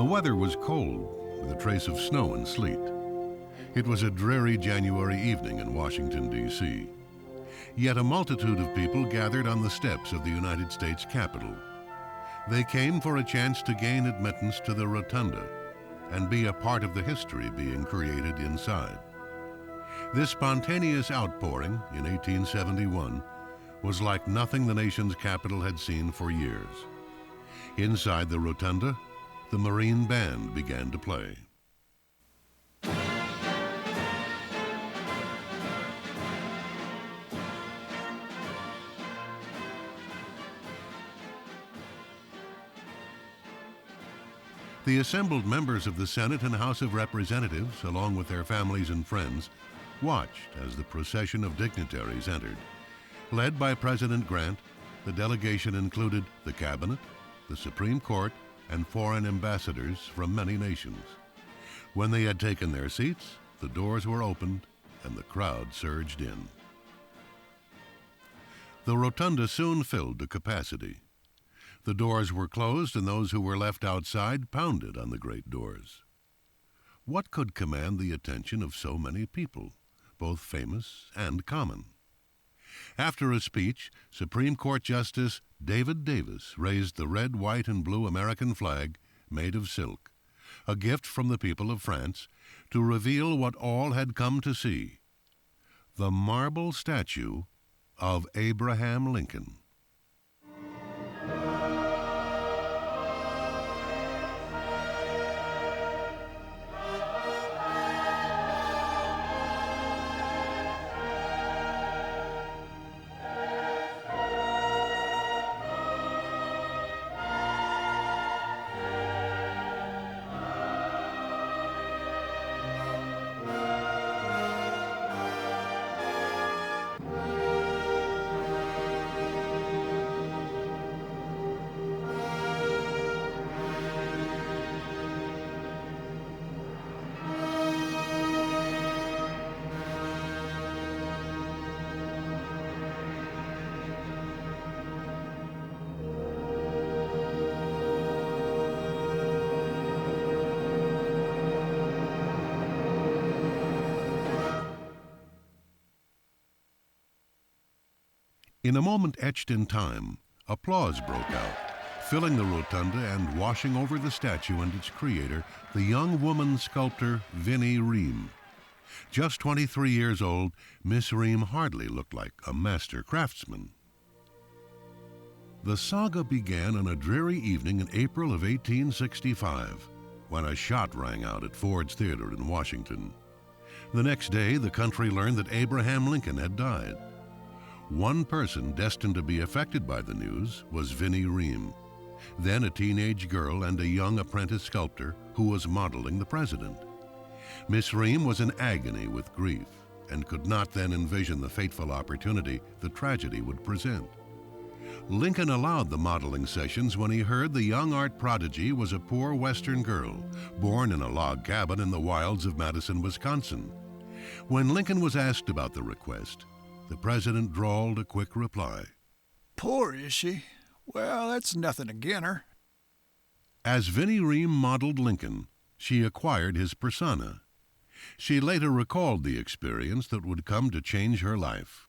The weather was cold, with a trace of snow and sleet. It was a dreary January evening in Washington, D.C. Yet a multitude of people gathered on the steps of the United States Capitol. They came for a chance to gain admittance to the rotunda and be a part of the history being created inside. This spontaneous outpouring in 1871 was like nothing the nation's capital had seen for years. Inside the rotunda, the Marine Band began to play. The assembled members of the Senate and House of Representatives, along with their families and friends, watched as the procession of dignitaries entered. Led by President Grant, the delegation included the Cabinet, the Supreme Court, and foreign ambassadors from many nations. When they had taken their seats, the doors were opened and the crowd surged in. The rotunda soon filled to capacity. The doors were closed and those who were left outside pounded on the great doors. What could command the attention of so many people, both famous and common? After a speech, Supreme Court Justice David Davis raised the red, white, and blue American flag made of silk, a gift from the people of France, to reveal what all had come to see: the marble statue of Abraham Lincoln. In a moment etched in time, applause broke out, filling the rotunda and washing over the statue and its creator, the young woman sculptor Vinnie Ream. Just 23 years old, Miss Ream hardly looked like a master craftsman. The saga began on a dreary evening in April of 1865, when a shot rang out at Ford's Theater in Washington. The next day, the country learned that Abraham Lincoln had died. One person destined to be affected by the news was Vinnie Ream, then a teenage girl and a young apprentice sculptor who was modeling the president. Miss Ream was in agony with grief and could not then envision the fateful opportunity the tragedy would present. Lincoln allowed the modeling sessions when he heard the young art prodigy was a poor Western girl, born in a log cabin in the wilds of Madison, Wisconsin. When Lincoln was asked about the request, the president drawled a quick reply. Poor, is she? Well, that's nothing agin her. As Vinnie Ream modeled Lincoln, she acquired his persona. She later recalled the experience that would come to change her life.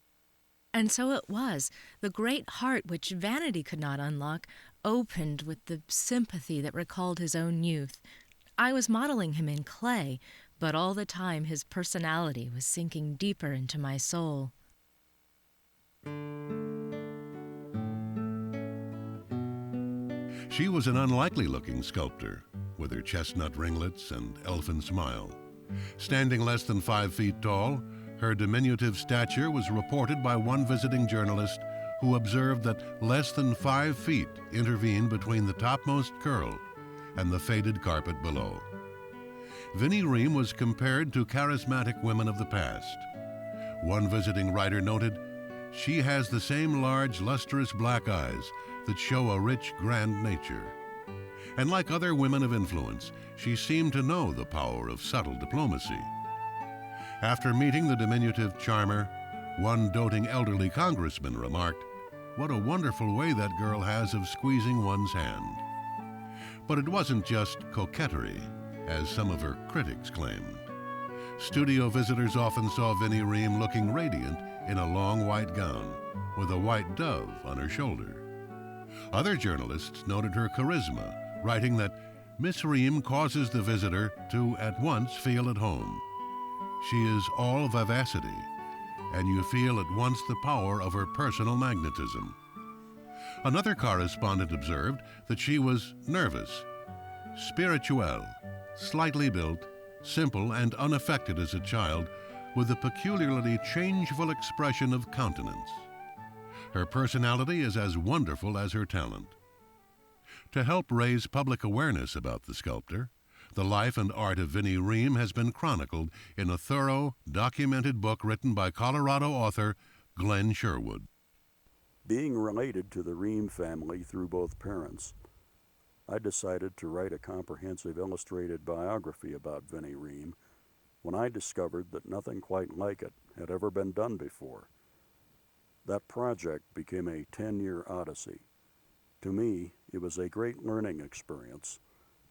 And so it was. The great heart which vanity could not unlock opened with the sympathy that recalled his own youth. I was modeling him in clay, but all the time his personality was sinking deeper into my soul. She was an unlikely-looking sculptor, with her chestnut ringlets and elfin smile. Standing less than 5 feet tall, her diminutive stature was reported by one visiting journalist who observed that less than 5 feet intervened between the topmost curl and the faded carpet below. Vinnie Ream was compared to charismatic women of the past. One visiting writer noted, "She has the same large, lustrous black eyes that show a rich, grand nature." And like other women of influence, she seemed to know the power of subtle diplomacy. After meeting the diminutive charmer, one doting elderly congressman remarked, "What a wonderful way that girl has of squeezing one's hand." But it wasn't just coquetry, as some of her critics claimed. Studio visitors often saw Vinnie Ream looking radiant in a long white gown, with a white dove on her shoulder. Other journalists noted her charisma, writing that Miss Ream causes the visitor to at once feel at home. She is all vivacity, and you feel at once the power of her personal magnetism. Another correspondent observed that she was nervous, spirituelle, slightly built, simple and unaffected as a child, with a peculiarly changeful expression of countenance. Her personality is as wonderful as her talent. To help raise public awareness about the sculptor, the life and art of Vinnie Ream has been chronicled in a thorough, documented book written by Colorado author Glenn Sherwood. Being related to the Ream family through both parents, I decided to write a comprehensive illustrated biography about Vinnie Ream when I discovered that nothing quite like it had ever been done before. That project became a 10-year odyssey. To me, it was a great learning experience,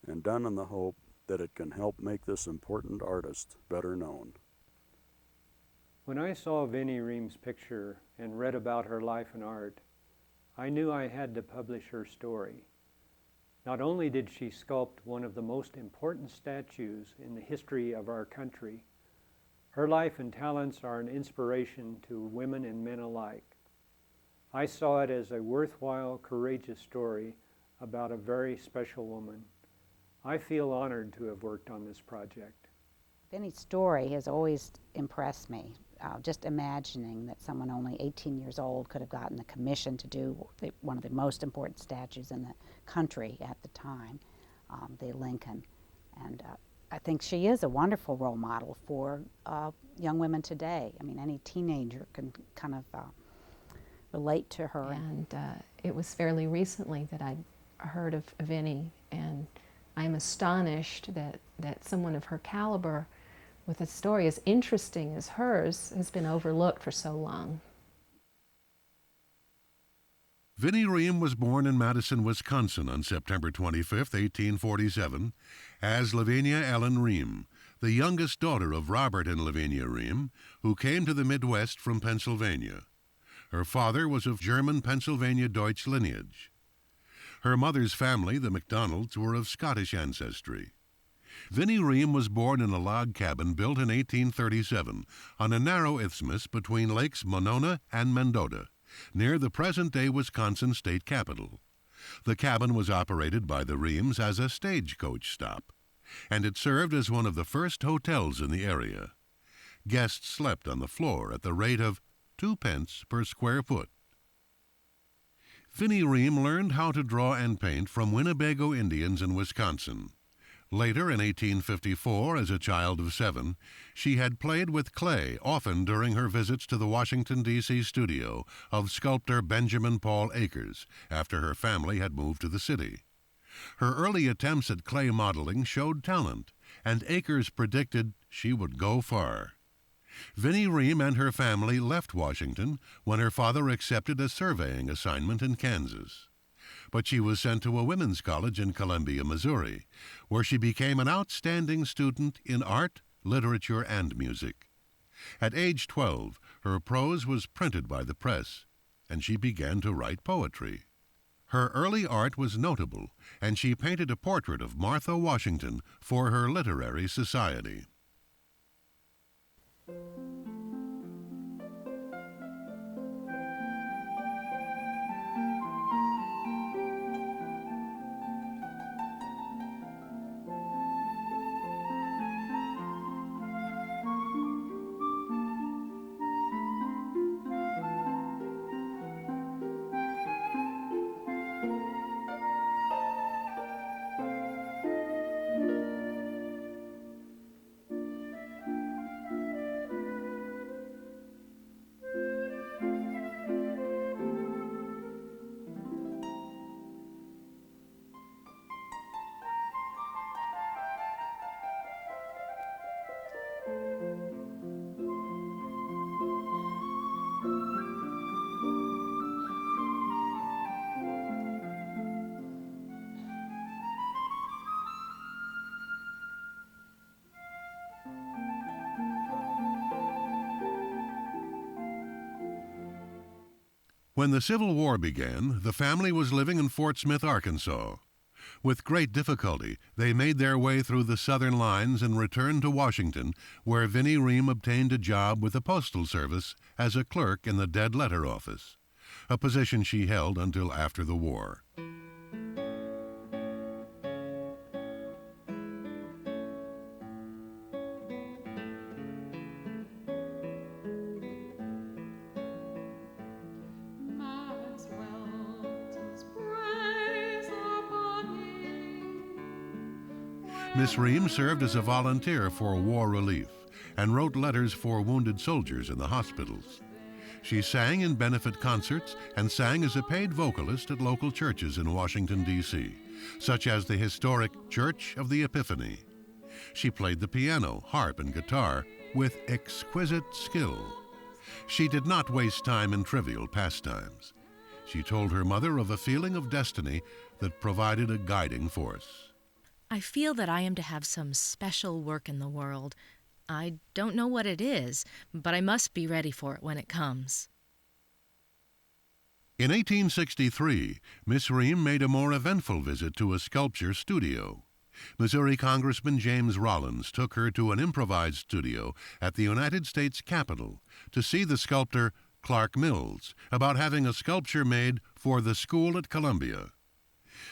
and done in the hope that it can help make this important artist better known. When I saw Vinnie Ream's picture and read about her life and art, I knew I had to publish her story. Not only did she sculpt one of the most important statues in the history of our country, her life and talents are an inspiration to women and men alike. I saw it as a worthwhile, courageous story about a very special woman. I feel honored to have worked on this project. Vinnie's story has always impressed me. Just imagining that someone only 18 years old could have gotten the commission to do one of the most important statues in the country at the time, the Lincoln. And I think she is a wonderful role model for young women today. I mean, any teenager can kind of relate to her. And it was fairly recently that I heard of Vinnie, and I'm astonished that someone of her caliber with a story as interesting as hers has been overlooked for so long. Vinnie Ream was born in Madison, Wisconsin on September 25, 1847, as Lavinia Ellen Ream, the youngest daughter of Robert and Lavinia Ream, who came to the Midwest from Pennsylvania. Her father was of German Pennsylvania Deutsch lineage. Her mother's family, the MacDonalds, were of Scottish ancestry. Vinnie Ream was born in a log cabin built in 1837 on a narrow isthmus between Lakes Monona and Mendota, near the present-day Wisconsin state capital. The cabin was operated by the Reams as a stagecoach stop, and it served as one of the first hotels in the area. Guests slept on the floor at the rate of 2 pence per square foot. Vinnie Ream learned how to draw and paint from Winnebago Indians in Wisconsin. Later, in 1854, as a child of 7, she had played with clay often during her visits to the Washington, D.C. studio of sculptor Benjamin Paul Akers after her family had moved to the city. Her early attempts at clay modeling showed talent, and Akers predicted she would go far. Vinnie Ream and her family left Washington when her father accepted a surveying assignment in Kansas. But she was sent to a women's college in Columbia, Missouri, where she became an outstanding student in art, literature, and music. At age 12, her prose was printed by the press, and she began to write poetry. Her early art was notable, and she painted a portrait of Martha Washington for her literary society. When the Civil War began, the family was living in Fort Smith, Arkansas. With great difficulty, they made their way through the Southern lines and returned to Washington, where Vinnie Ream obtained a job with the Postal Service as a clerk in the Dead Letter Office, a position she held until after the war. Miss Ream served as a volunteer for war relief and wrote letters for wounded soldiers in the hospitals. She sang in benefit concerts and sang as a paid vocalist at local churches in Washington, D.C., such as the historic Church of the Epiphany. She played the piano, harp, and guitar with exquisite skill. She did not waste time in trivial pastimes. She told her mother of a feeling of destiny that provided a guiding force. I feel that I am to have some special work in the world. I don't know what it is, but I must be ready for it when it comes. In 1863, Miss Ream made a more eventful visit to a sculpture studio. Missouri Congressman James Rollins took her to an improvised studio at the United States Capitol to see the sculptor Clark Mills about having a sculpture made for the school at Columbia.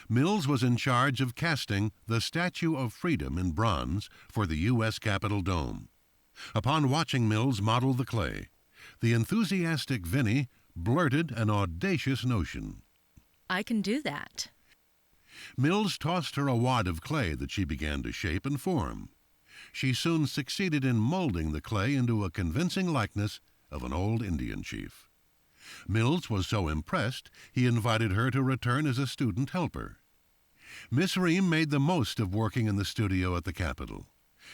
Mills was in charge of casting the Statue of Freedom in bronze for the U.S. Capitol Dome. Upon watching Mills model the clay, the enthusiastic Vinnie blurted an audacious notion. I can do that. Mills tossed her a wad of clay that she began to shape and form. She soon succeeded in molding the clay into a convincing likeness of an old Indian chief. Mills was so impressed, he invited her to return as a student helper. Miss Ream made the most of working in the studio at the Capitol.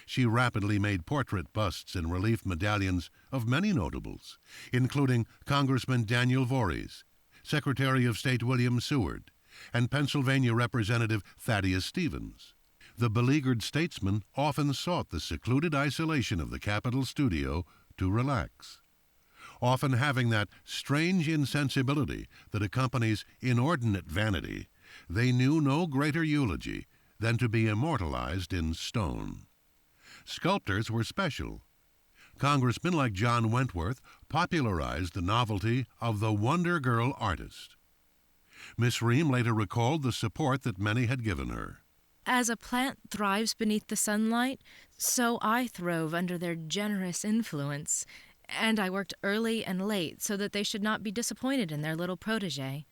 She rapidly made portrait busts and relief medallions of many notables, including Congressman Daniel Voorhees, Secretary of State William Seward, and Pennsylvania Representative Thaddeus Stevens. The beleaguered statesman often sought the secluded isolation of the Capitol studio to relax. Often having that strange insensibility that accompanies inordinate vanity, they knew no greater eulogy than to be immortalized in stone. Sculptors were special. Congressmen like John Wentworth popularized the novelty of the Wonder Girl artist. Miss Ream later recalled the support that many had given her. As a plant thrives beneath the sunlight, so I throve under their generous influence. And I worked early and late so that they should not be disappointed in their little protege.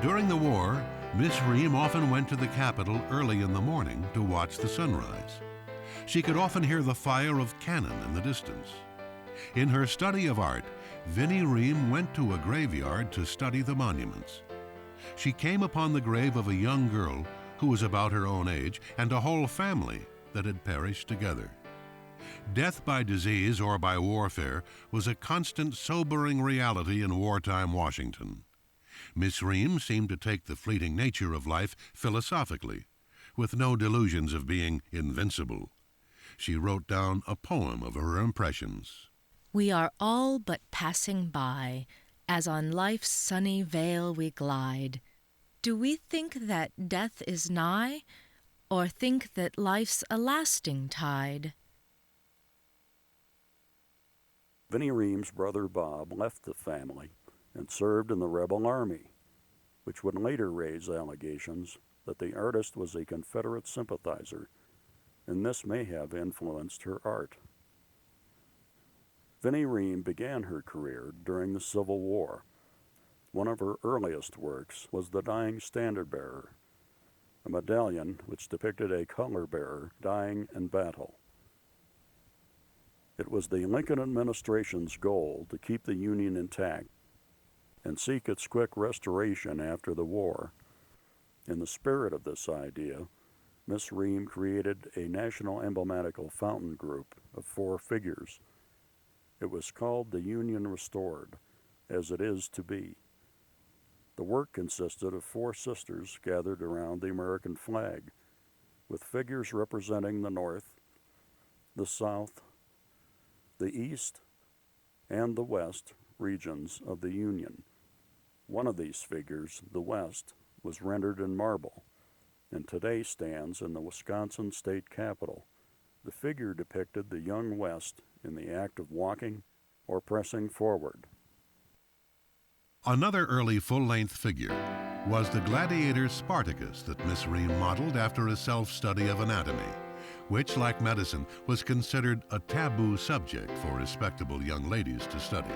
During the war, Miss Ream often went to the Capitol early in the morning to watch the sunrise. She could often hear the fire of cannon in the distance. In her study of art, Vinnie Ream went to a graveyard to study the monuments. She came upon the grave of a young girl who was about her own age and a whole family that had perished together. Death by disease or by warfare was a constant sobering reality in wartime Washington. Miss Ream seemed to take the fleeting nature of life philosophically, with no delusions of being invincible. She wrote down a poem of her impressions. We are all but passing by, as on life's sunny vale we glide. Do we think that death is nigh, or think that life's a lasting tide? Vinnie Ream's brother Bob left the family and served in the rebel army, which would later raise allegations that the artist was a Confederate sympathizer, and this may have influenced her art. Vinnie Ream began her career during the Civil War. One of her earliest works was The Dying Standard Bearer, a medallion which depicted a color bearer dying in battle. It was the Lincoln administration's goal to keep the Union intact and seek its quick restoration after the war. In the spirit of this idea, Miss Ream created a national emblematical fountain group of 4 figures. It was called The Union Restored, as it is to be. The work consisted of 4 sisters gathered around the American flag, with figures representing the North, the South, the East, and the West regions of the Union. One of these figures, the West, was rendered in marble, and today stands in the Wisconsin State Capitol. The figure depicted the young West in the act of walking or pressing forward. Another early full-length figure was the gladiator Spartacus that Miss Ream modeled after a self-study of anatomy, which, like medicine, was considered a taboo subject for respectable young ladies to study.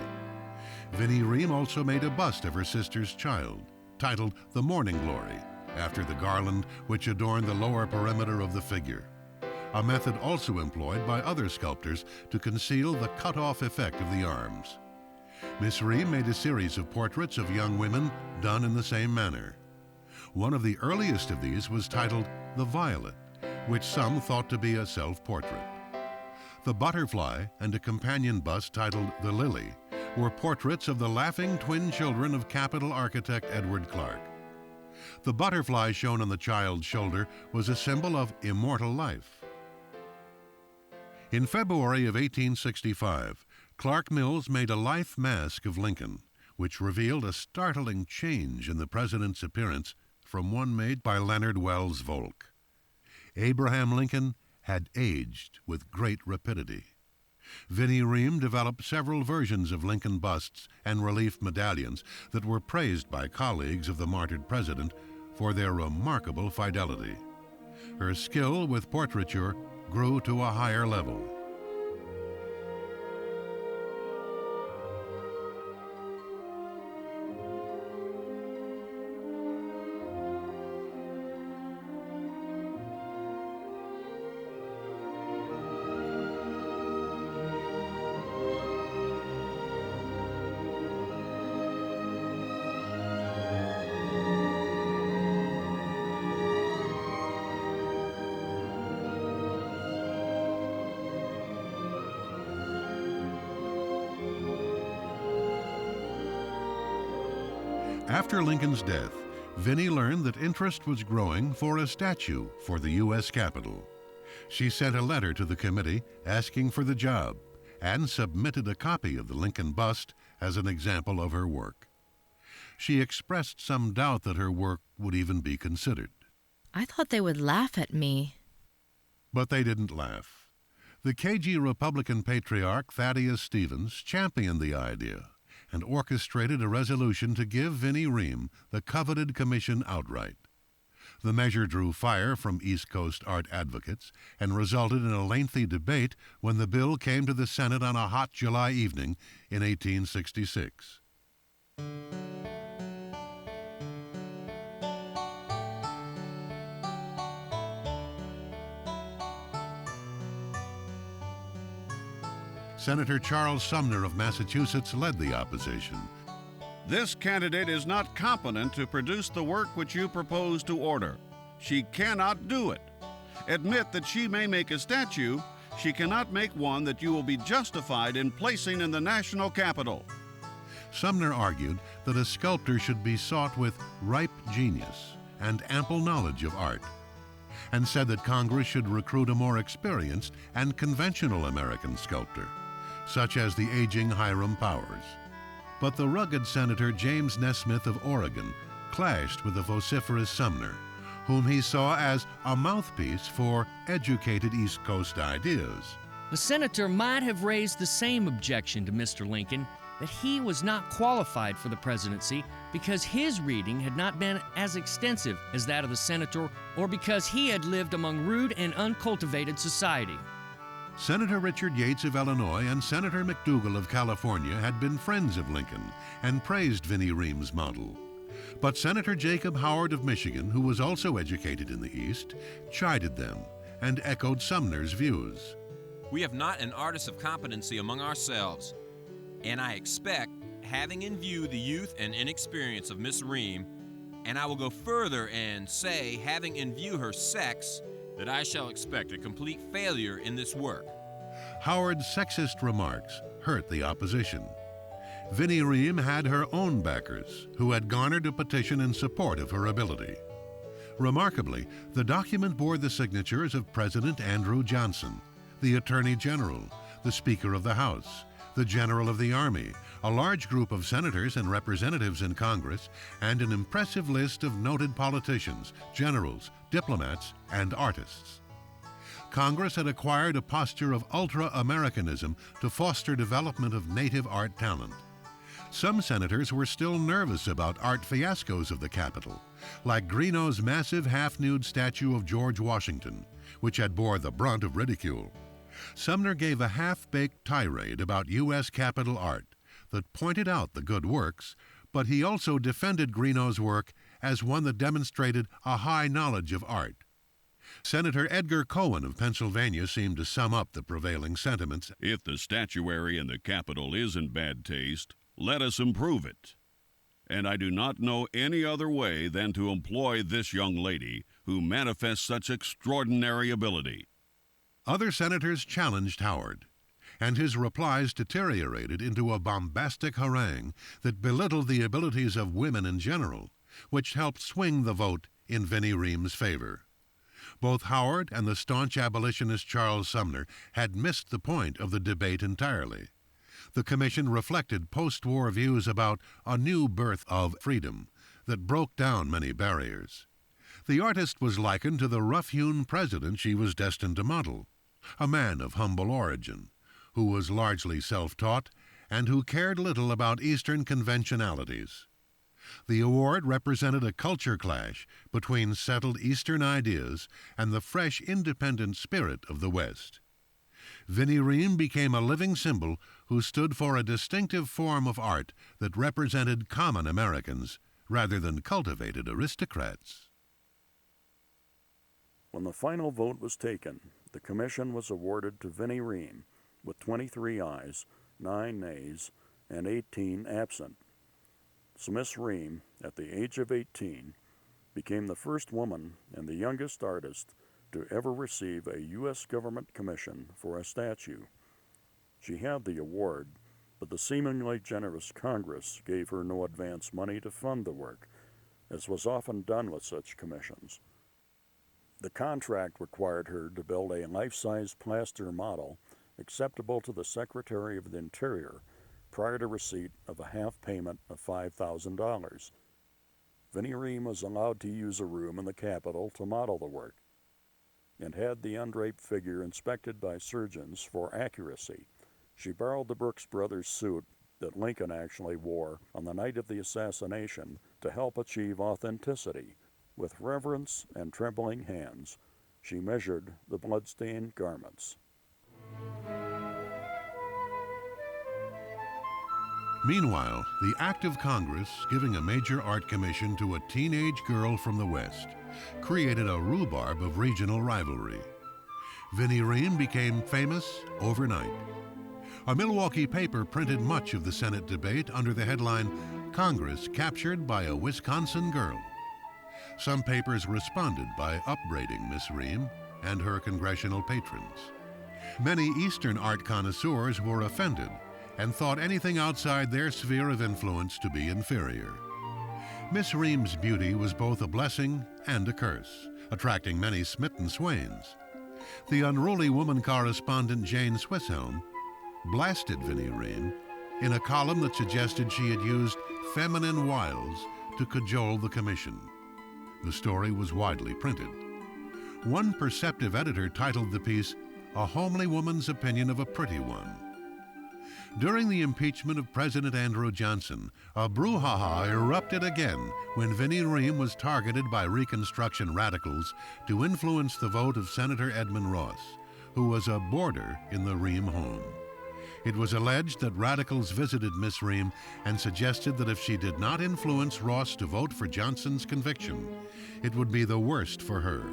Vinnie Ream also made a bust of her sister's child, titled The Morning Glory, after the garland which adorned the lower perimeter of the figure, a method also employed by other sculptors to conceal the cut-off effect of the arms. Miss Ream made a series of portraits of young women done in the same manner. One of the earliest of these was titled The Violet, which some thought to be a self-portrait. The Butterfly and a companion bust titled The Lily were portraits of the laughing twin children of Capitol architect Edward Clark. The butterfly shown on the child's shoulder was a symbol of immortal life. In February of 1865, Clark Mills made a lithe mask of Lincoln, which revealed a startling change in the president's appearance from one made by Leonard Wells Volk. Abraham Lincoln had aged with great rapidity. Vinnie Ream developed several versions of Lincoln busts and relief medallions that were praised by colleagues of the martyred president for their remarkable fidelity. Her skill with portraiture grew to a higher level. After Lincoln's death, Vinnie learned that interest was growing for a statue for the U.S. Capitol. She sent a letter to the committee asking for the job and submitted a copy of the Lincoln bust as an example of her work. She expressed some doubt that her work would even be considered. I thought they would laugh at me. But they didn't laugh. The cagey Republican patriarch Thaddeus Stevens championed the idea and orchestrated a resolution to give Vinnie Ream the coveted commission outright. The measure drew fire from East Coast art advocates and resulted in a lengthy debate when the bill came to the Senate on a hot July evening in 1866. Senator Charles Sumner of Massachusetts led the opposition. This candidate is not competent to produce the work which you propose to order. She cannot do it. Admit that she may make a statue. She cannot make one that you will be justified in placing in the national Capitol. Sumner argued that a sculptor should be sought with ripe genius and ample knowledge of art, and said that Congress should recruit a more experienced and conventional American sculptor, such as the aging Hiram Powers. But the rugged Senator James Nesmith of Oregon clashed with the vociferous Sumner, whom he saw as a mouthpiece for educated East Coast ideas. The senator might have raised the same objection to Mr. Lincoln, that he was not qualified for the presidency because his reading had not been as extensive as that of the senator, or because he had lived among rude and uncultivated society. Senator Richard Yates of Illinois and Senator McDougal of California had been friends of Lincoln and praised Vinnie Ream's model. But Senator Jacob Howard of Michigan, who was also educated in the East, chided them and echoed Sumner's views. We have not an artist of competency among ourselves, and I expect, having in view the youth and inexperience of Miss Ream, and I will go further and say, having in view her sex, that I shall expect a complete failure in this work. Howard's sexist remarks hurt the opposition. Vinnie Ream had her own backers who had garnered a petition in support of her ability. Remarkably, the document bore the signatures of President Andrew Johnson, the Attorney General, the Speaker of the House, the General of the Army, a large group of senators and representatives in Congress, and an impressive list of noted politicians, generals, diplomats, and artists. Congress had acquired a posture of ultra-Americanism to foster development of native art talent. Some senators were still nervous about art fiascos of the Capitol, like Greenough's massive half-nude statue of George Washington, which had bore the brunt of ridicule. Sumner gave a half-baked tirade about U.S. Capitol art that pointed out the good works, but he also defended Greenough's work as one that demonstrated a high knowledge of art. Senator Edgar Cohen of Pennsylvania seemed to sum up the prevailing sentiments. If the statuary in the Capitol is in bad taste, let us improve it. And I do not know any other way than to employ this young lady who manifests such extraordinary ability. Other senators challenged Howard, and his replies deteriorated into a bombastic harangue that belittled the abilities of women in general, which helped swing the vote in Vinnie Ream's favor. Both Howard and the staunch abolitionist Charles Sumner had missed the point of the debate entirely. The commission reflected post-war views about a new birth of freedom that broke down many barriers. The artist was likened to the rough-hewn president she was destined to model, a man of humble origin, who was largely self-taught and who cared little about Eastern conventionalities. The award represented a culture clash between settled Eastern ideas and the fresh, independent spirit of the West. Vinnie Ream became a living symbol who stood for a distinctive form of art that represented common Americans rather than cultivated aristocrats. When the final vote was taken, the commission was awarded to Vinnie Ream with 23 ayes, 9 nays, and 18 absent. So Miss Ream, at the age of 18, became the first woman and the youngest artist to ever receive a U.S. government commission for a statue. She had the award, but the seemingly generous Congress gave her no advance money to fund the work, as was often done with such commissions. The contract required her to build a life-size plaster model acceptable to the Secretary of the Interior prior to receipt of a half payment of $5,000. Vinnie Ream was allowed to use a room in the Capitol to model the work, and had the undraped figure inspected by surgeons for accuracy. She borrowed the Brooks Brothers suit that Lincoln actually wore on the night of the assassination to help achieve authenticity. With reverence and trembling hands, she measured the blood-stained garments. Meanwhile, the act of Congress giving a major art commission to a teenage girl from the West created a rhubarb of regional rivalry. Vinnie Ream became famous overnight. A Milwaukee paper printed much of the Senate debate under the headline, "Congress Captured by a Wisconsin Girl." Some papers responded by upbraiding Miss Ream and her congressional patrons. Many Eastern art connoisseurs were offended and thought anything outside their sphere of influence to be inferior. Miss Ream's beauty was both a blessing and a curse, attracting many smitten swains. The unruly woman correspondent Jane Swisshelm blasted Vinnie Ream in a column that suggested she had used feminine wiles to cajole the commission. The story was widely printed. One perceptive editor titled the piece, "A Homely Woman's Opinion of a Pretty One." During the impeachment of President Andrew Johnson, a brouhaha erupted again when Vinnie Ream was targeted by Reconstruction radicals to influence the vote of Senator Edmund Ross, who was a boarder in the Ream home. It was alleged that radicals visited Miss Ream and suggested that if she did not influence Ross to vote for Johnson's conviction, it would be the worst for her.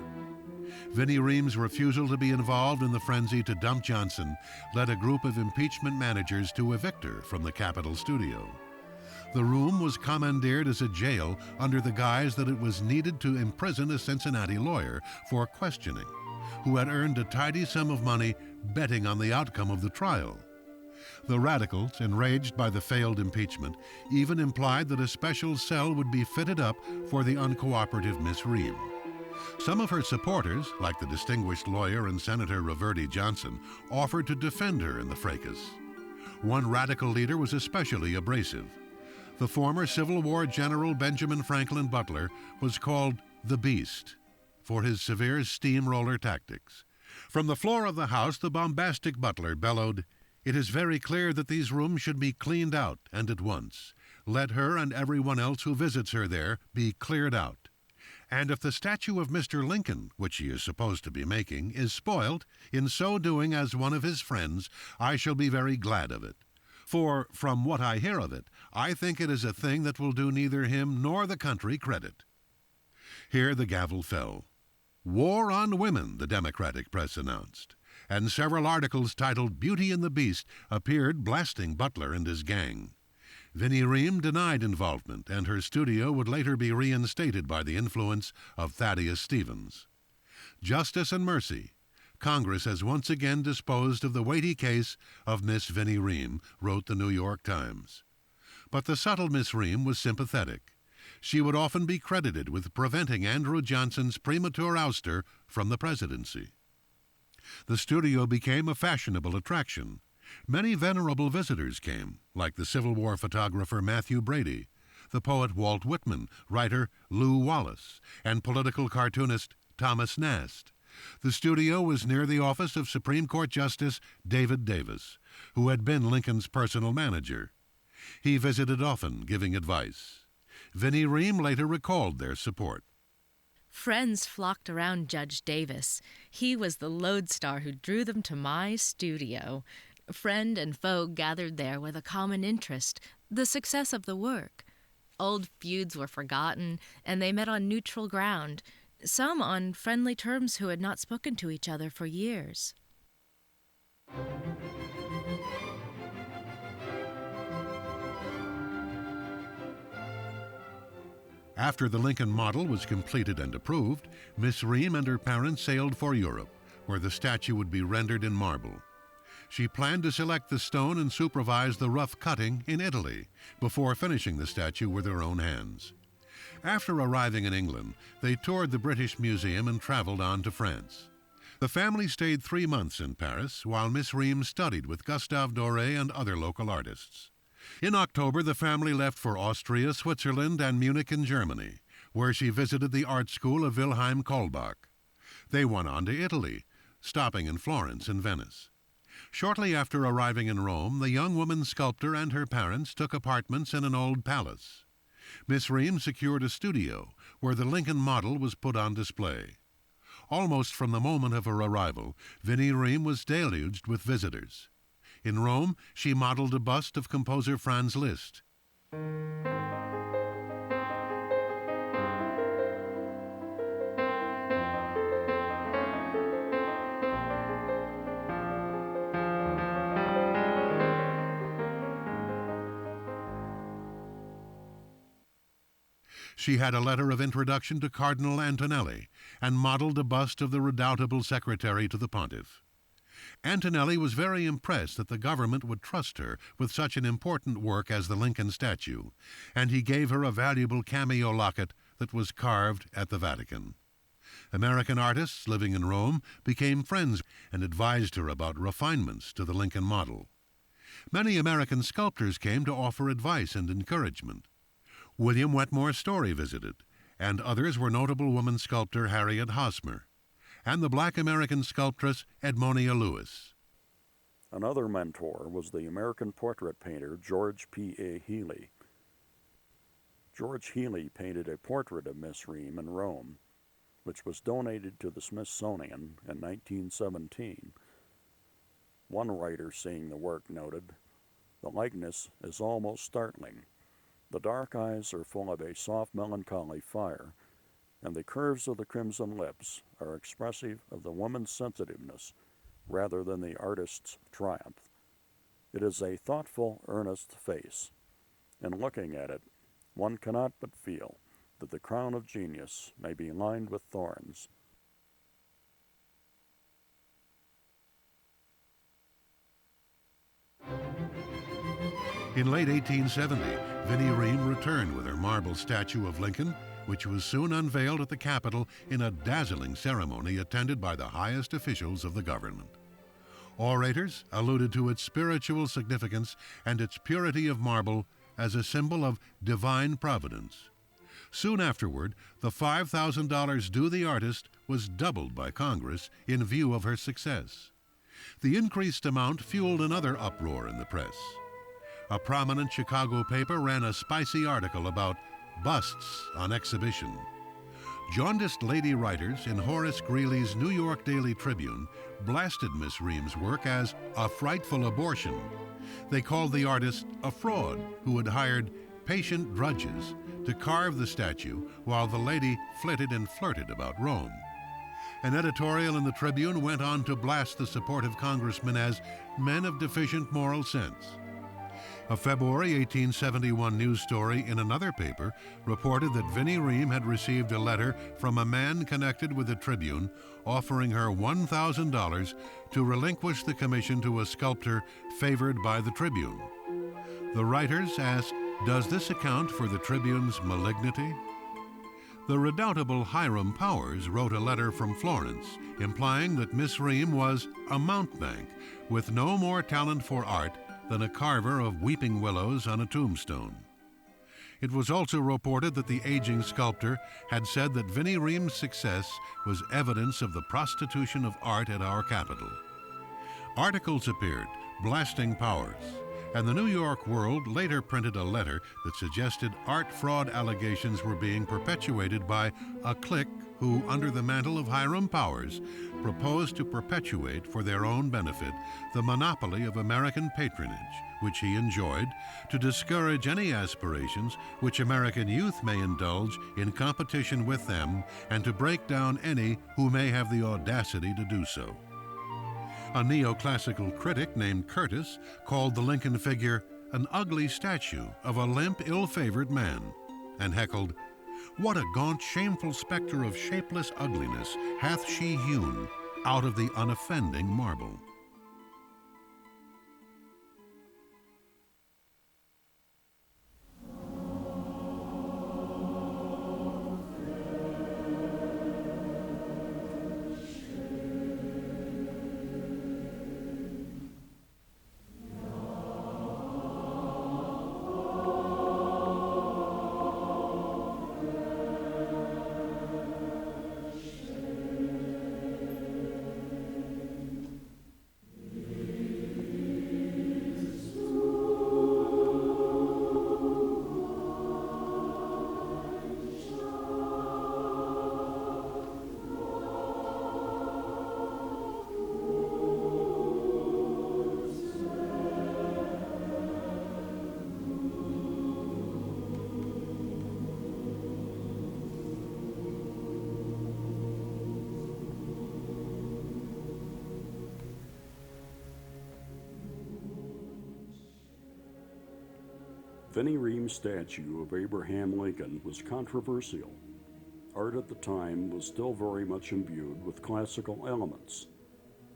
Vinnie Ream's refusal to be involved in the frenzy to dump Johnson led a group of impeachment managers to evict her from the Capitol studio. The room was commandeered as a jail under the guise that it was needed to imprison a Cincinnati lawyer for questioning, who had earned a tidy sum of money betting on the outcome of the trial. The radicals, enraged by the failed impeachment, even implied that a special cell would be fitted up for the uncooperative Miss Ream. Some of her supporters, like the distinguished lawyer and Senator Reverdy Johnson, offered to defend her in the fracas. One radical leader was especially abrasive. The former Civil War General Benjamin Franklin Butler was called the Beast for his severe steamroller tactics. From the floor of the House, the bombastic Butler bellowed, "It is very clear that these rooms should be cleaned out, and at once. Let her and everyone else who visits her there be cleared out. And if the statue of Mr. Lincoln, which he is supposed to be making, is spoiled, in so doing as one of his friends, I shall be very glad of it. For, from what I hear of it, I think it is a thing that will do neither him nor the country credit." Here the gavel fell. "War on Women," the Democratic press announced, and several articles titled "Beauty and the Beast" appeared blasting Butler and his gang. Vinnie Ream denied involvement, and her studio would later be reinstated by the influence of Thaddeus Stevens. Justice and mercy. Congress has once again disposed of the weighty case of Miss Vinnie Ream, wrote the New York Times. But the subtle Miss Ream was sympathetic. She would often be credited with preventing Andrew Johnson's premature ouster from the presidency. The studio became a fashionable attraction. Many venerable visitors came, like the Civil War photographer Matthew Brady, the poet Walt Whitman, writer Lew Wallace, and political cartoonist Thomas Nast. The studio was near the office of Supreme Court Justice David Davis, who had been Lincoln's personal manager. He visited often, giving advice. Vinnie Ream later recalled their support. Friends flocked around Judge Davis. He was the lodestar who drew them to my studio. Friend and foe gathered there with a common interest, the success of the work. Old feuds were forgotten, and they met on neutral ground, some on friendly terms who had not spoken to each other for years. After the Lincoln model was completed and approved, Miss Ream and her parents sailed for Europe, where the statue would be rendered in marble. She planned to select the stone and supervise the rough cutting in Italy before finishing the statue with her own hands. After arriving in England, they toured the British Museum and traveled on to France. The family stayed 3 months in Paris while Miss Ream studied with Gustave Doré and other local artists. In October, the family left for Austria, Switzerland, and Munich in Germany, where she visited the art school of Wilhelm Kaulbach. They went on to Italy, stopping in Florence and Venice. Shortly after arriving in Rome, the young woman sculptor and her parents took apartments in an old palace. Miss Ream secured a studio where the Lincoln model was put on display. Almost from the moment of her arrival, Vinnie Ream was deluged with visitors. In Rome, she modeled a bust of composer Franz Liszt. She had a letter of introduction to Cardinal Antonelli and modeled a bust of the redoubtable secretary to the pontiff. Antonelli was very impressed that the government would trust her with such an important work as the Lincoln statue, and he gave her a valuable cameo locket that was carved at the Vatican. American artists living in Rome became friends and advised her about refinements to the Lincoln model. Many American sculptors came to offer advice and encouragement. William Wetmore Story visited, and others were notable woman sculptor Harriet Hosmer and the Black American sculptress Edmonia Lewis. Another mentor was the American portrait painter George P.A. Healy. George Healy painted a portrait of Miss Ream in Rome, which was donated to the Smithsonian in 1917. One writer seeing the work noted, "The likeness is almost startling. The dark eyes are full of a soft melancholy fire, and the curves of the crimson lips are expressive of the woman's sensitiveness rather than the artist's triumph. It is a thoughtful, earnest face, and looking at it, one cannot but feel that the crown of genius may be lined with thorns." In late 1870, Vinnie Ream returned with her marble statue of Lincoln, which was soon unveiled at the Capitol in a dazzling ceremony attended by the highest officials of the government. Orators alluded to its spiritual significance and its purity of marble as a symbol of divine providence. Soon afterward, the $5,000 due the artist was doubled by Congress in view of her success. The increased amount fueled another uproar in the press. A prominent Chicago paper ran a spicy article about busts on exhibition. Jaundiced lady writers in Horace Greeley's New York Daily Tribune blasted Miss Ream's work as a frightful abortion. They called the artist a fraud who had hired patient drudges to carve the statue while the lady flitted and flirted about Rome. An editorial in the Tribune went on to blast the supportive congressmen as men of deficient moral sense. A February 1871 news story in another paper reported that Vinnie Ream had received a letter from a man connected with the Tribune offering her $1,000 to relinquish the commission to a sculptor favored by the Tribune. The writers asked, "Does this account for the Tribune's malignity?" The redoubtable Hiram Powers wrote a letter from Florence implying that Miss Ream was a mountebank with no more talent for art than a carver of weeping willows on a tombstone. It was also reported that the aging sculptor had said that Vinnie Ream's success was evidence of the prostitution of art at our capital. Articles appeared blasting Powers, and the New York World later printed a letter that suggested art fraud allegations were being perpetuated by a clique who, under the mantle of Hiram Powers, proposed to perpetuate for their own benefit the monopoly of American patronage, which he enjoyed, to discourage any aspirations which American youth may indulge in competition with them, and to break down any who may have the audacity to do so. A neoclassical critic named Curtis called the Lincoln figure an ugly statue of a limp, ill-favored man, and heckled, "What a gaunt, shameful specter of shapeless ugliness hath she hewn out of the unoffending marble." Vinnie Ream's statue of Abraham Lincoln was controversial. Art at the time was still very much imbued with classical elements,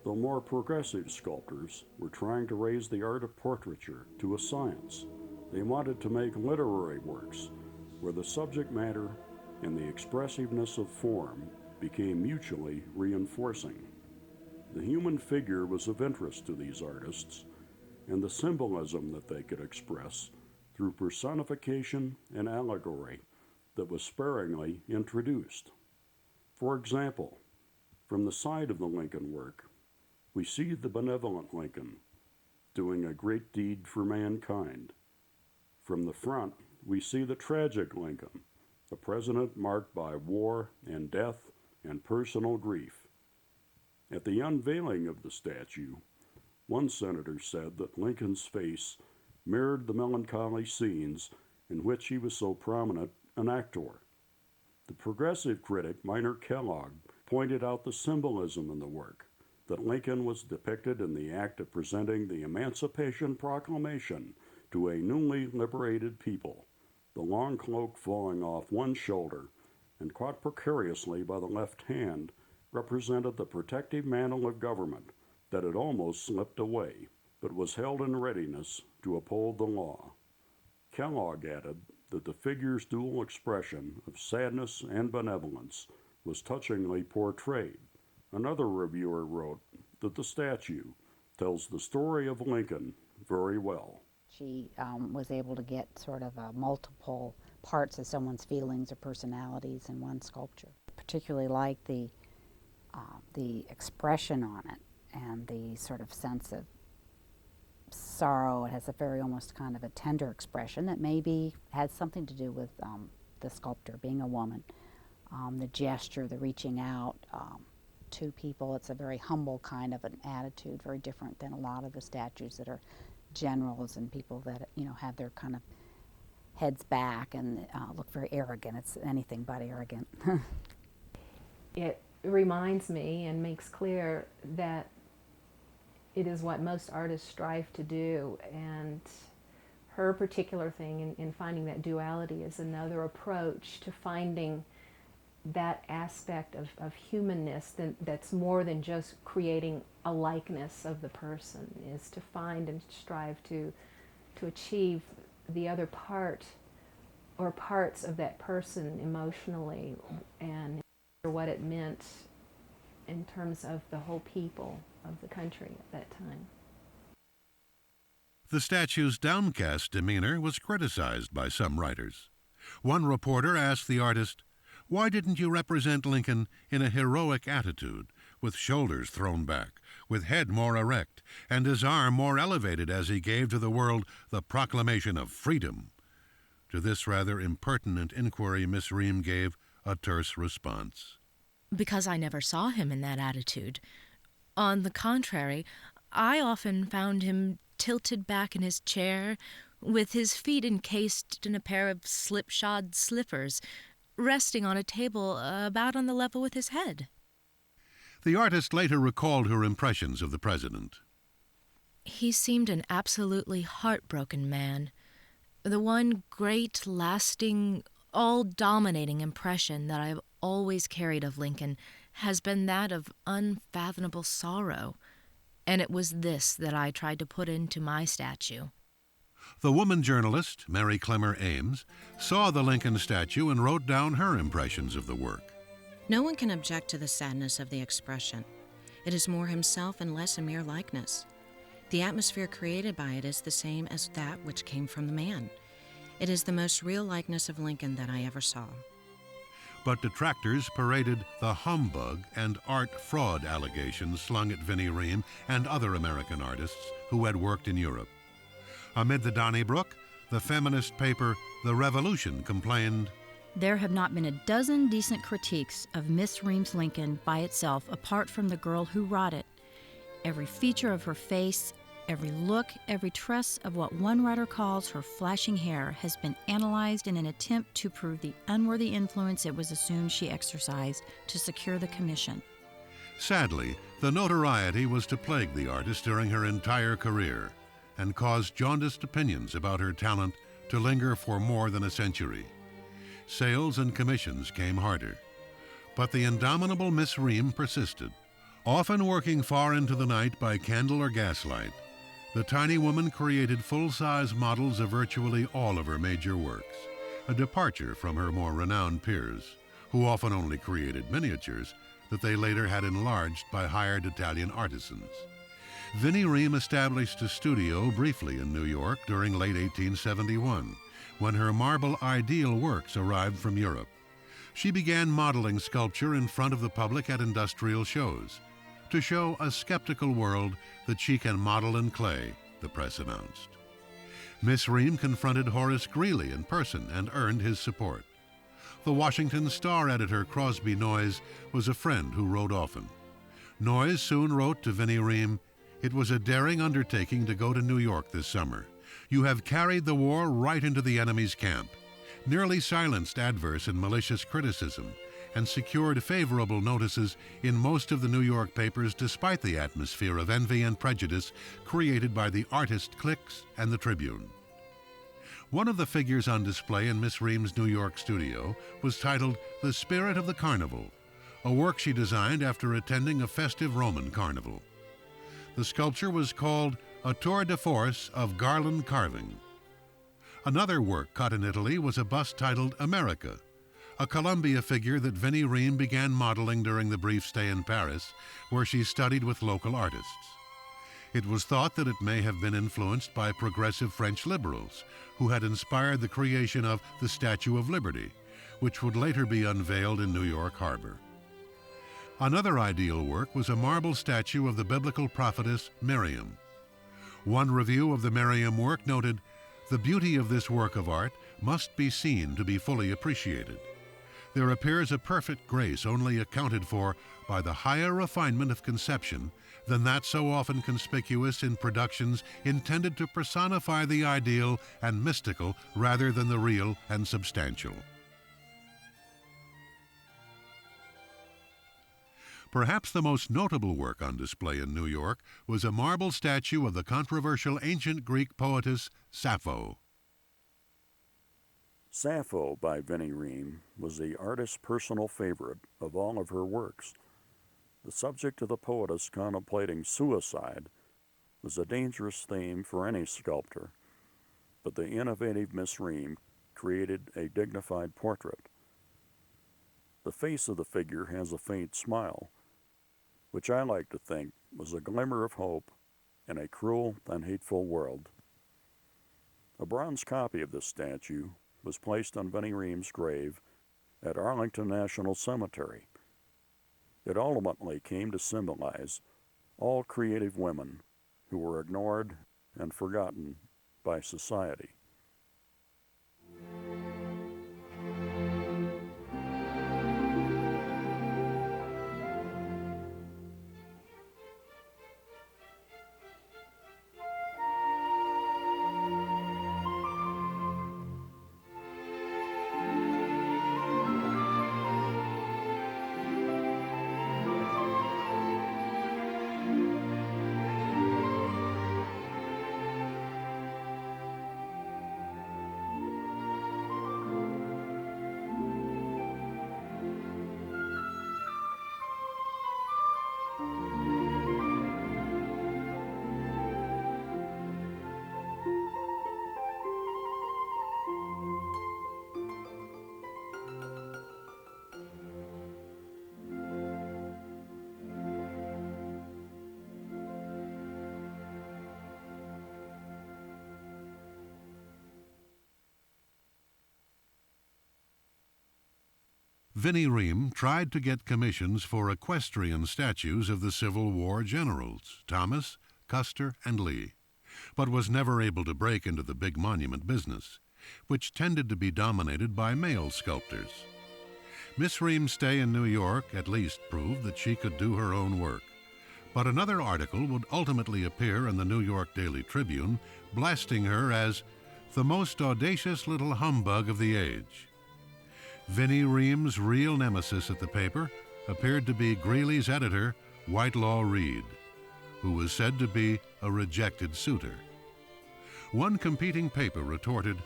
though more progressive sculptors were trying to raise the art of portraiture to a science. They wanted to make literary works where the subject matter and the expressiveness of form became mutually reinforcing. The human figure was of interest to these artists, and the symbolism that they could express through personification and allegory that was sparingly introduced. For example, from the side of the Lincoln work, we see the benevolent Lincoln doing a great deed for mankind. From the front, we see the tragic Lincoln, a president marked by war and death and personal grief. At the unveiling of the statue, one senator said that Lincoln's face mirrored the melancholy scenes in which he was so prominent an actor. The progressive critic Minor Kellogg pointed out the symbolism in the work, that Lincoln was depicted in the act of presenting the Emancipation Proclamation to a newly liberated people, the long cloak falling off one shoulder and caught precariously by the left hand represented the protective mantle of government that had almost slipped away, but was held in readiness to uphold the law. Kellogg added that the figure's dual expression of sadness and benevolence was touchingly portrayed. Another reviewer wrote that the statue tells the story of Lincoln very well. She was able to get sort of multiple parts of someone's feelings or personalities in one sculpture. Particularly like the expression on it and the sort of sense of sorrow. It has a very almost kind of a tender expression that maybe has something to do with the sculptor being a woman. The gesture, the reaching out to people, it's a very humble kind of an attitude, very different than a lot of the statues that are generals and people that, you know, have their kind of heads back and look very arrogant. It's anything but arrogant. It reminds me and makes clear that it is what most artists strive to do, and her particular thing in finding that duality is another approach to finding that aspect of humanness that's more than just creating a likeness of the person, is to find and strive to achieve the other part or parts of that person emotionally, and what it meant in terms of the whole people of the country at that time. The statue's downcast demeanor was criticized by some writers. One reporter asked the artist, "Why didn't you represent Lincoln in a heroic attitude, with shoulders thrown back, with head more erect, and his arm more elevated as he gave to the world the proclamation of freedom?" To this rather impertinent inquiry, Miss Ream gave a terse response. Because I never saw him in that attitude. On the contrary, I often found him tilted back in his chair, with his feet encased in a pair of slipshod slippers, resting on a table about on the level with his head. The artist later recalled her impressions of the president. He seemed an absolutely heartbroken man. The one great, lasting, all-dominating impression that I've always carried of Lincoln has been that of unfathomable sorrow, and it was this that I tried to put into my statue. The woman journalist, Mary Clemmer Ames, saw the Lincoln statue and wrote down her impressions of the work. No one can object to the sadness of the expression. It is more himself and less a mere likeness. The atmosphere created by it is the same as that which came from the man. It is the most real likeness of Lincoln that I ever saw. But detractors paraded the humbug and art fraud allegations slung at Vinnie Ream and other American artists who had worked in Europe. Amid the Donnybrook, the feminist paper The Revolution complained, "There have not been a dozen decent critiques of Miss Ream's Lincoln by itself apart from the girl who wrought it. Every feature of her face, every look, every tress of what one writer calls her flashing hair has been analyzed in an attempt to prove the unworthy influence it was assumed she exercised to secure the commission." Sadly, the notoriety was to plague the artist during her entire career and caused jaundiced opinions about her talent to linger for more than a century. Sales and commissions came harder. But the indomitable Miss Ream persisted, often working far into the night by candle or gaslight. The tiny woman created full-size models of virtually all of her major works, a departure from her more renowned peers, who often only created miniatures that they later had enlarged by hired Italian artisans. Vinnie Ream established a studio briefly in New York during late 1871, when her marble ideal works arrived from Europe. She began modeling sculpture in front of the public at industrial shows, to show a skeptical world that she can model in clay, the press announced. Miss Ream confronted Horace Greeley in person and earned his support. The Washington Star editor Crosby Noyes was a friend who wrote often. Noyes soon wrote to Vinnie Ream, "It was a daring undertaking to go to New York this summer. You have carried the war right into the enemy's camp, nearly silenced adverse and malicious criticism, and secured favorable notices in most of the New York papers despite the atmosphere of envy and prejudice created by the artist cliques and the Tribune." One of the figures on display in Miss Ream's New York studio was titled "The Spirit of the Carnival," a work she designed after attending a festive Roman carnival. The sculpture was called "A Tour de Force of Garland Carving." Another work cut in Italy was a bust titled America, a Columbia figure that Vinnie Ream began modeling during the brief stay in Paris, where she studied with local artists. It was thought that it may have been influenced by progressive French liberals who had inspired the creation of the Statue of Liberty, which would later be unveiled in New York Harbor. Another ideal work was a marble statue of the biblical prophetess Miriam. One review of the Miriam work noted, "The beauty of this work of art must be seen to be fully appreciated. There appears a perfect grace only accounted for by the higher refinement of conception than that so often conspicuous in productions intended to personify the ideal and mystical rather than the real and substantial." Perhaps the most notable work on display in New York was a marble statue of the controversial ancient Greek poetess Sappho. Sappho by Vinnie Ream was the artist's personal favorite of all of her works. The subject of the poetess contemplating suicide was a dangerous theme for any sculptor, but the innovative Miss Ream created a dignified portrait. The face of the figure has a faint smile, which I like to think was a glimmer of hope in a cruel and hateful world. A bronze copy of this statue was placed on Vinnie Ream's grave at Arlington National Cemetery. It ultimately came to symbolize all creative women who were ignored and forgotten by society. Vinnie Ream tried to get commissions for equestrian statues of the Civil War generals, Thomas, Custer, and Lee, but was never able to break into the big monument business, which tended to be dominated by male sculptors. Miss Ream's stay in New York at least proved that she could do her own work, but another article would ultimately appear in the New York Daily Tribune, blasting her as the most audacious little humbug of the age. Vinnie Ream's real nemesis at the paper appeared to be Greeley's editor, Whitelaw Reid, who was said to be a rejected suitor. One competing paper retorted,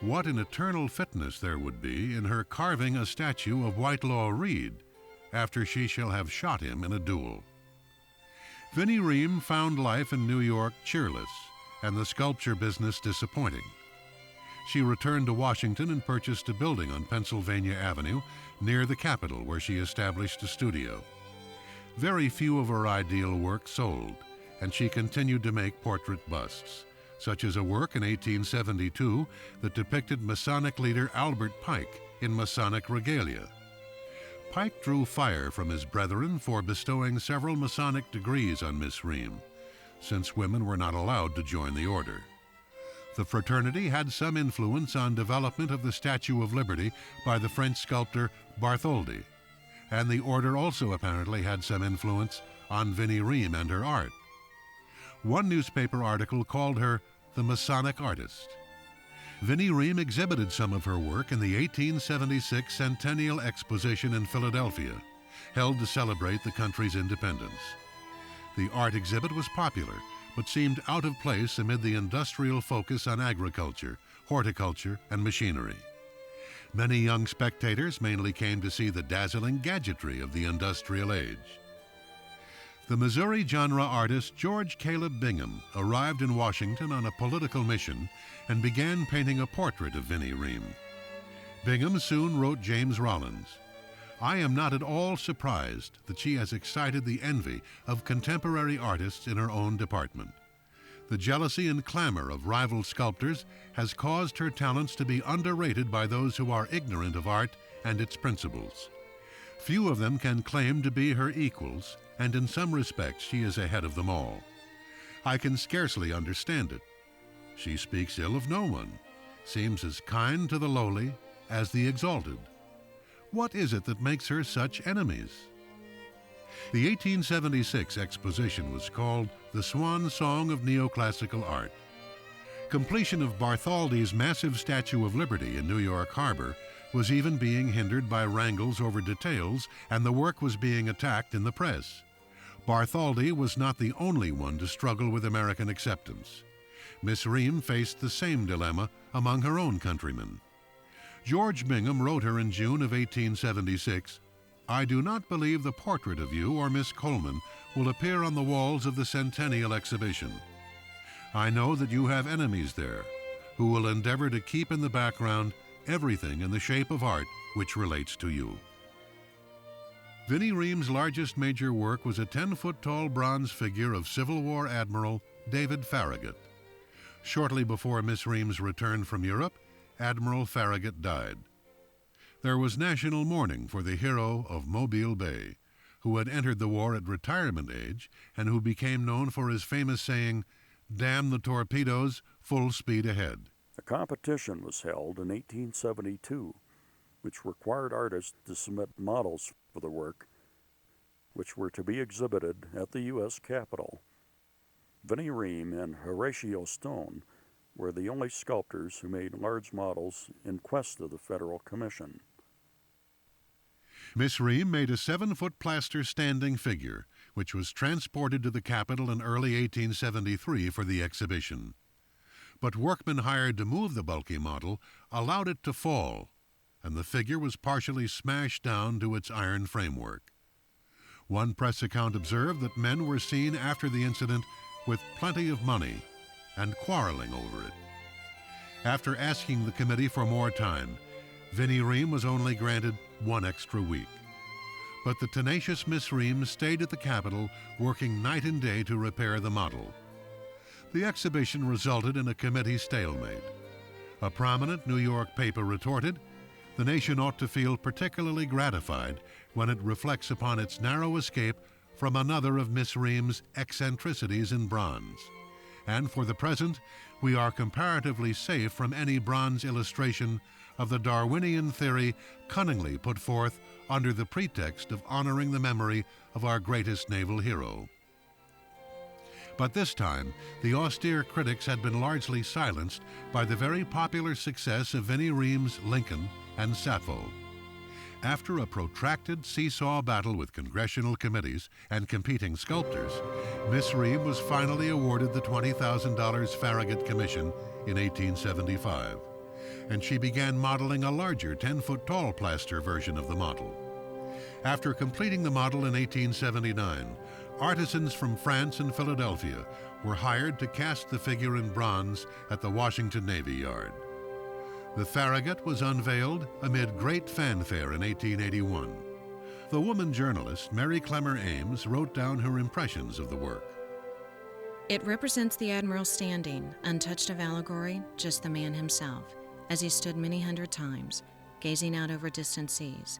what an eternal fitness there would be in her carving a statue of Whitelaw Reid after she shall have shot him in a duel. Vinnie Ream found life in New York cheerless and the sculpture business disappointing. She returned to Washington and purchased a building on Pennsylvania Avenue near the Capitol, where she established a studio. Very few of her ideal work sold, and she continued to make portrait busts, such as a work in 1872 that depicted Masonic leader Albert Pike in Masonic regalia. Pike drew fire from his brethren for bestowing several Masonic degrees on Miss Ream, since women were not allowed to join the order. The fraternity had some influence on development of the Statue of Liberty by the French sculptor Bartholdi, and the order also apparently had some influence on Vinnie Ream and her art. One newspaper article called her the Masonic artist. Vinnie Ream exhibited some of her work in the 1876 Centennial Exposition in Philadelphia, held to celebrate the country's independence. The art exhibit was popular, but seemed out of place amid the industrial focus on agriculture, horticulture, and machinery. Many young spectators mainly came to see the dazzling gadgetry of the industrial age. The Missouri genre artist George Caleb Bingham arrived in Washington on a political mission and began painting a portrait of Vinnie Ream. Bingham soon wrote James Rollins, "I am not at all surprised that she has excited the envy of contemporary artists in her own department. The jealousy and clamor of rival sculptors has caused her talents to be underrated by those who are ignorant of art and its principles. Few of them can claim to be her equals, and in some respects she is ahead of them all. I can scarcely understand it. She speaks ill of no one, seems as kind to the lowly as the exalted. What is it that makes her such enemies?" The 1876 exposition was called The Swan Song of Neoclassical Art. Completion of Bartholdi's massive Statue of Liberty in New York Harbor was even being hindered by wrangles over details, and the work was being attacked in the press. Bartholdi was not the only one to struggle with American acceptance. Miss Ream faced the same dilemma among her own countrymen. George Bingham wrote her in June of 1876, "I do not believe the portrait of you or Miss Coleman will appear on the walls of the Centennial Exhibition. I know that you have enemies there who will endeavor to keep in the background everything in the shape of art which relates to you." Vinnie Ream's largest major work was a 10-foot-tall bronze figure of Civil War Admiral David Farragut. Shortly before Miss Ream's return from Europe, Admiral Farragut died. There was national mourning for the hero of Mobile Bay, who had entered the war at retirement age and who became known for his famous saying, "Damn the torpedoes, full speed ahead." A competition was held in 1872, which required artists to submit models for the work, which were to be exhibited at the U.S. Capitol. Vinnie Ream and Horatio Stone were the only sculptors who made large models in quest of the Federal Commission. Miss Ream made a 7-foot plaster standing figure, which was transported to the Capitol in early 1873 for the exhibition. But workmen hired to move the bulky model allowed it to fall, and the figure was partially smashed down to its iron framework. One press account observed that men were seen after the incident with plenty of money and quarreling over it. After asking the committee for more time, Vinnie Ream was only granted 1 extra week. But the tenacious Miss Ream stayed at the Capitol, working night and day to repair the model. The exhibition resulted in a committee stalemate. A prominent New York paper retorted, "The nation ought to feel particularly gratified when it reflects upon its narrow escape from another of Miss Ream's eccentricities in bronze. And for the present, we are comparatively safe from any bronze illustration of the Darwinian theory cunningly put forth under the pretext of honoring the memory of our greatest naval hero." But this time, the austere critics had been largely silenced by the very popular success of Vinnie Ream's Lincoln and Sappho. After a protracted seesaw battle with congressional committees and competing sculptors, Miss Ream was finally awarded the $20,000 Farragut Commission in 1875, and she began modeling a larger 10-foot-tall plaster version of the model. After completing the model in 1879, artisans from France and Philadelphia were hired to cast the figure in bronze at the Washington Navy Yard. The Farragut was unveiled amid great fanfare in 1881. The woman journalist Mary Clemmer Ames wrote down her impressions of the work. It represents the Admiral standing, untouched of allegory, just the man himself, as he stood many hundred times, gazing out over distant seas.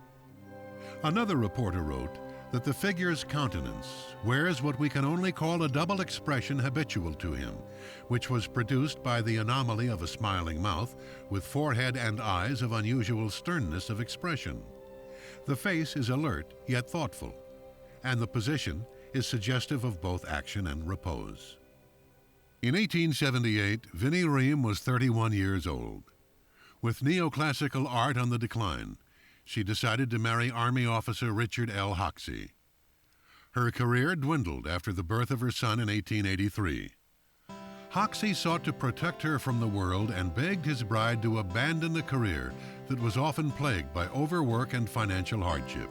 Another reporter wrote that the figure's countenance wears what we can only call a double expression habitual to him, which was produced by the anomaly of a smiling mouth with forehead and eyes of unusual sternness of expression. The face is alert yet thoughtful, and the position is suggestive of both action and repose. In 1878, Vinnie Ream was 31 years old. With neoclassical art on the decline, she decided to marry Army officer Richard L. Hoxie. Her career dwindled after the birth of her son in 1883. Hoxie sought to protect her from the world and begged his bride to abandon a career that was often plagued by overwork and financial hardship.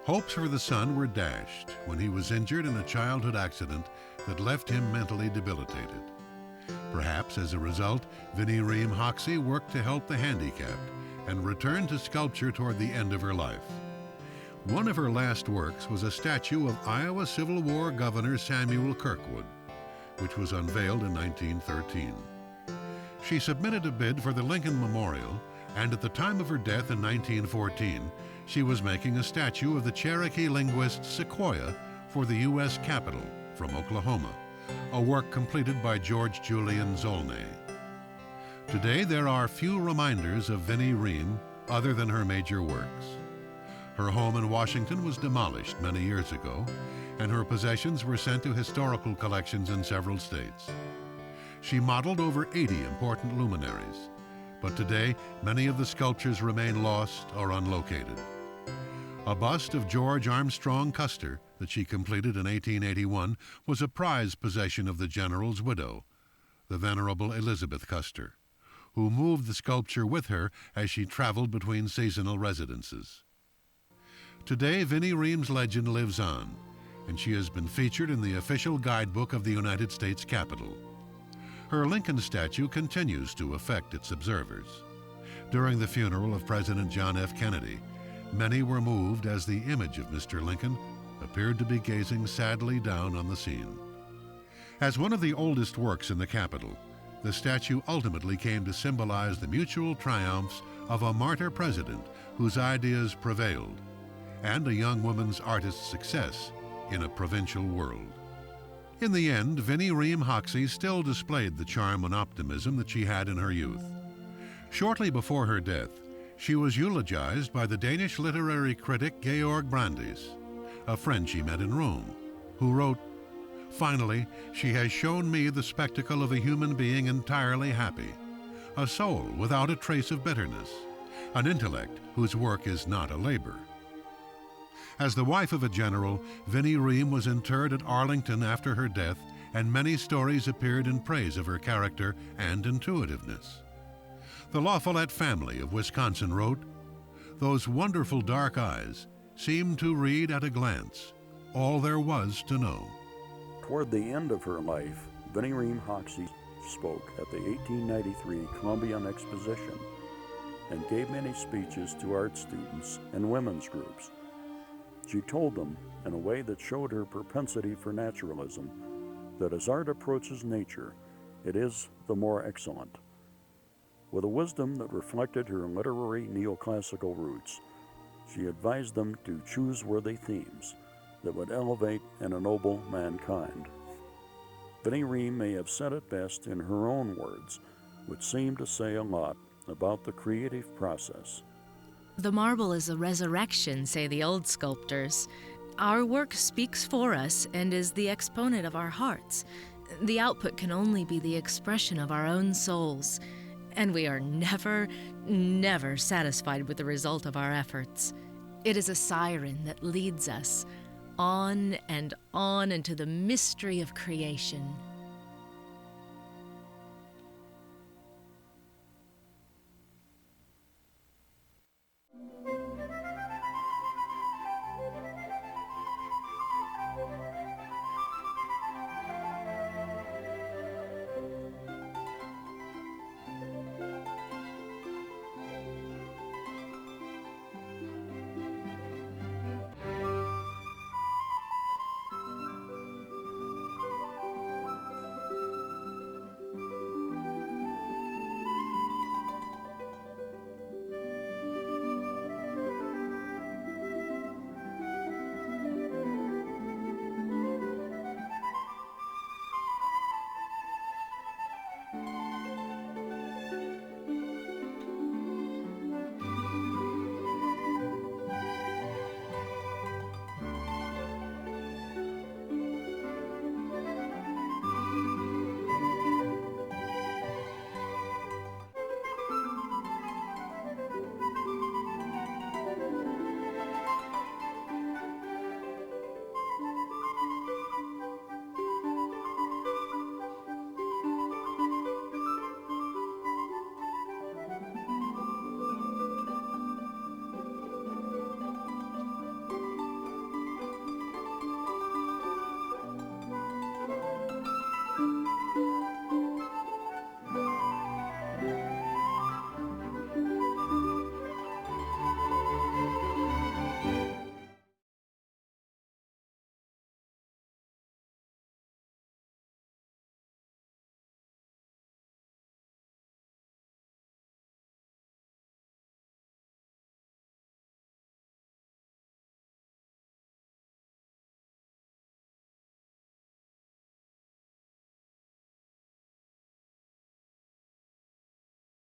Hopes for the son were dashed when he was injured in a childhood accident that left him mentally debilitated. Perhaps as a result, Vinnie Ream Hoxie worked to help the handicapped and returned to sculpture toward the end of her life. One of her last works was a statue of Iowa Civil War Governor Samuel Kirkwood, which was unveiled in 1913. She submitted a bid for the Lincoln Memorial, and at the time of her death in 1914, she was making a statue of the Cherokee linguist Sequoyah for the U.S. Capitol from Oklahoma, a work completed by George Julian Zolnay. Today, there are few reminders of Vinnie Ream other than her major works. Her home in Washington was demolished many years ago, and her possessions were sent to historical collections in several states. She modeled over 80 important luminaries, but today many of the sculptures remain lost or unlocated. A bust of George Armstrong Custer that she completed in 1881 was a prized possession of the general's widow, the Venerable Elizabeth Custer, who moved the sculpture with her as she traveled between seasonal residences. Today, Vinnie Ream's legend lives on, and she has been featured in the official guidebook of the United States Capitol. Her Lincoln statue continues to affect its observers. During the funeral of President John F. Kennedy, many were moved as the image of Mr. Lincoln appeared to be gazing sadly down on the scene. As one of the oldest works in the Capitol, the statue ultimately came to symbolize the mutual triumphs of a martyr president whose ideas prevailed, and a young woman's artist's success in a provincial world. In the end, Vinnie Ream Hoxie still displayed the charm and optimism that she had in her youth. Shortly before her death, she was eulogized by the Danish literary critic Georg Brandes, a friend she met in Rome, who wrote, "Finally, she has shown me the spectacle of a human being entirely happy, a soul without a trace of bitterness, an intellect whose work is not a labor." As the wife of a general, Vinnie Ream was interred at Arlington after her death, and many stories appeared in praise of her character and intuitiveness. The La Follette family of Wisconsin wrote, "Those wonderful dark eyes seemed to read at a glance all there was to know." Toward the end of her life, Vinnie Ream Hoxie spoke at the 1893 Columbian Exposition and gave many speeches to art students and women's groups. She told them, in a way that showed her propensity for naturalism, that as art approaches nature, it is the more excellent. With a wisdom that reflected her literary neoclassical roots, she advised them to choose worthy themes that would elevate and ennoble mankind. Vinnie Ream may have said it best in her own words, which seem to say a lot about the creative process. The marble is a resurrection, say the old sculptors. Our work speaks for us and is the exponent of our hearts. The output can only be the expression of our own souls, and we are never, never satisfied with the result of our efforts. It is a siren that leads us on and on into the mystery of creation.